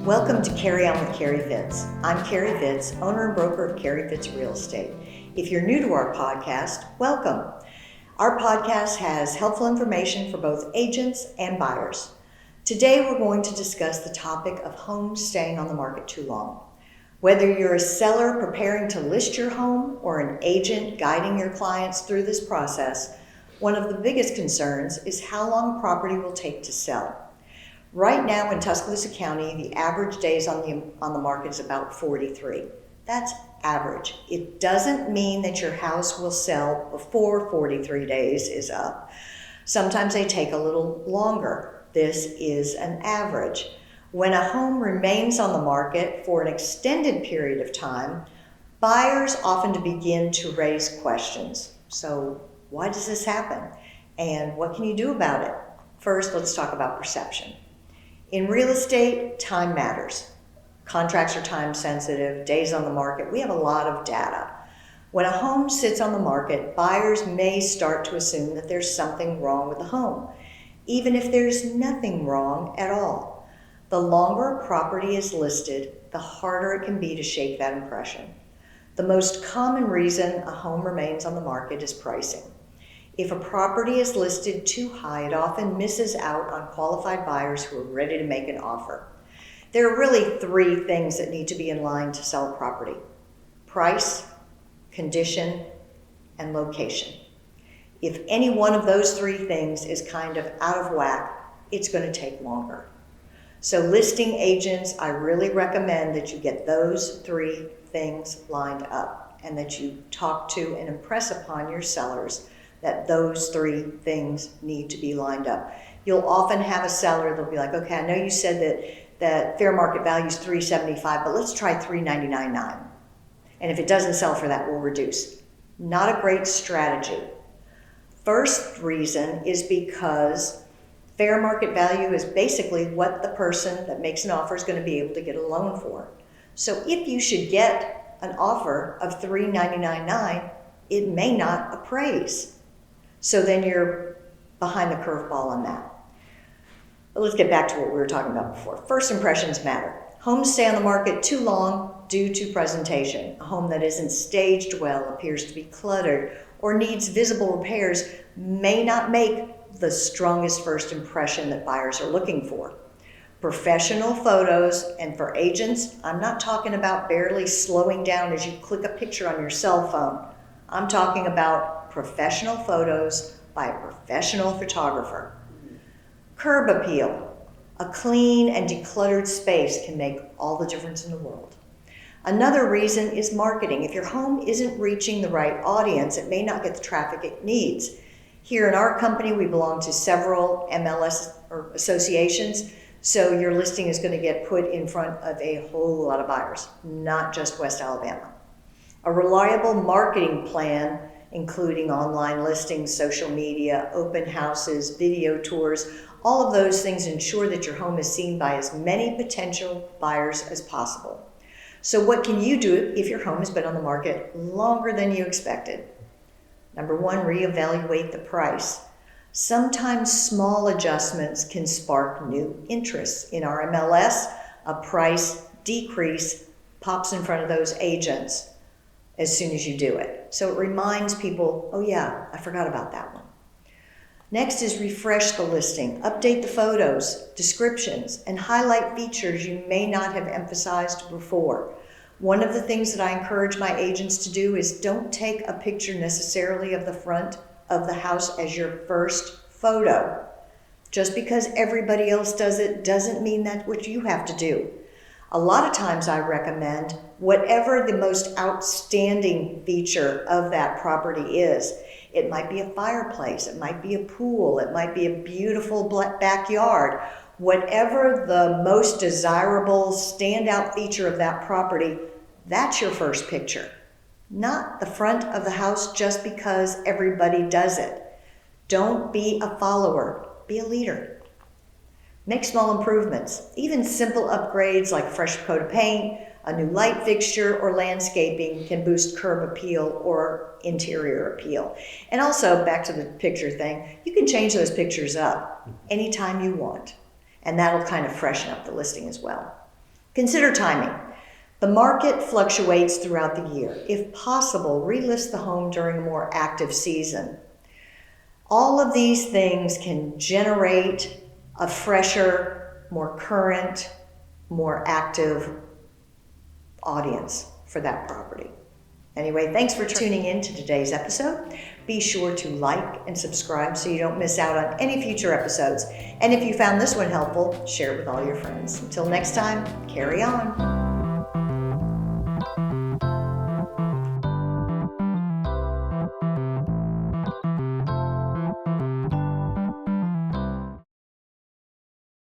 Welcome to Carrie On with Carrie Fitz. I'm Carrie Fitz, owner and broker of Carrie Fitz Real Estate. If you're new to our podcast, welcome. Our podcast has helpful information for both agents and buyers. Today we're going to discuss the topic of homes staying on the market too long. Whether you're a seller preparing to list your home or an agent guiding your clients through this process, one of the biggest concerns is how long a property will take to sell. Right now in Tuscaloosa County, the average days on the market is about 43. That's average. It doesn't mean that your house will sell before 43 days is up. Sometimes they take a little longer. This is an average. When a home remains on the market for an extended period of time, buyers often begin to raise questions. So why does this happen? And what can you do about it? First, let's talk about perception. In real estate, time matters. Contracts are time sensitive, days on the market. We have a lot of data. When a home sits on the market, buyers may start to assume that there's something wrong with the home, even if there's nothing wrong at all. The longer a property is listed, the harder it can be to shake that impression. The most common reason a home remains on the market is pricing. If a property is listed too high, it often misses out on qualified buyers who are ready to make an offer. There are really three things that need to be in line to sell a property: price, condition, and location. If any one of those three things is kind of out of whack, it's going to take longer. So listing agents, I really recommend that you get those three things lined up and that you talk to and impress upon your sellers that those three things need to be lined up. You'll often have a seller that'll be like, okay, I know you said that fair market value is $375, but let's try $399.9. And if it doesn't sell for that, we'll reduce. Not a great strategy. First reason is because fair market value is basically what the person that makes an offer is going to be able to get a loan for. So if you should get an offer of $399.9, it may not appraise. So then you're behind the curveball on that. But let's get back to what we were talking about before. First impressions matter. Homes stay on the market too long due to presentation. A home that isn't staged well, appears to be cluttered, or needs visible repairs may not make the strongest first impression that buyers are looking for. Professional photos, and for agents, I'm not talking about barely slowing down as you click a picture on your cell phone. I'm talking about professional photos by a professional photographer. Curb appeal. A clean and decluttered space can make all the difference in the world. Another reason is marketing. If your home isn't reaching the right audience, it may not get the traffic it needs. Here in our company, we belong to several MLS or associations, so your listing is going to get put in front of a whole lot of buyers, not just West Alabama. A reliable marketing plan, including online listings, social media, open houses, video tours, all of those things ensure that your home is seen by as many potential buyers as possible. So what can you do if your home has been on the market longer than you expected? Number one, reevaluate the price. Sometimes small adjustments can spark new interests. In our MLS, a price decrease pops in front of those agents as soon as you do it. So it reminds people, oh yeah, I forgot about that one. Next is refresh the listing, update the photos, descriptions, and highlight features you may not have emphasized before. One of the things that I encourage my agents to do is don't take a picture necessarily of the front of the house as your first photo. Just because everybody else does it doesn't mean that's what you have to do. A lot of times I recommend whatever the most outstanding feature of that property is. It might be a fireplace, it might be a pool, it might be a beautiful backyard. Whatever the most desirable standout feature of that property, that's your first picture. Not the front of the house just because everybody does it. Don't be a follower, be a leader. Make small improvements. Even simple upgrades like a fresh coat of paint, a new light fixture, or landscaping can boost curb appeal or interior appeal. And also, back to the picture thing, you can change those pictures up anytime you want. And that'll kind of freshen up the listing as well. Consider timing. The market fluctuates throughout the year. If possible, relist the home during a more active season. All of these things can generate a fresher, more current, more active audience for that property. Anyway, thanks for tuning in to today's episode. Be sure to like and subscribe so you don't miss out on any future episodes. And if you found this one helpful, share it with all your friends. Until next time, carry on.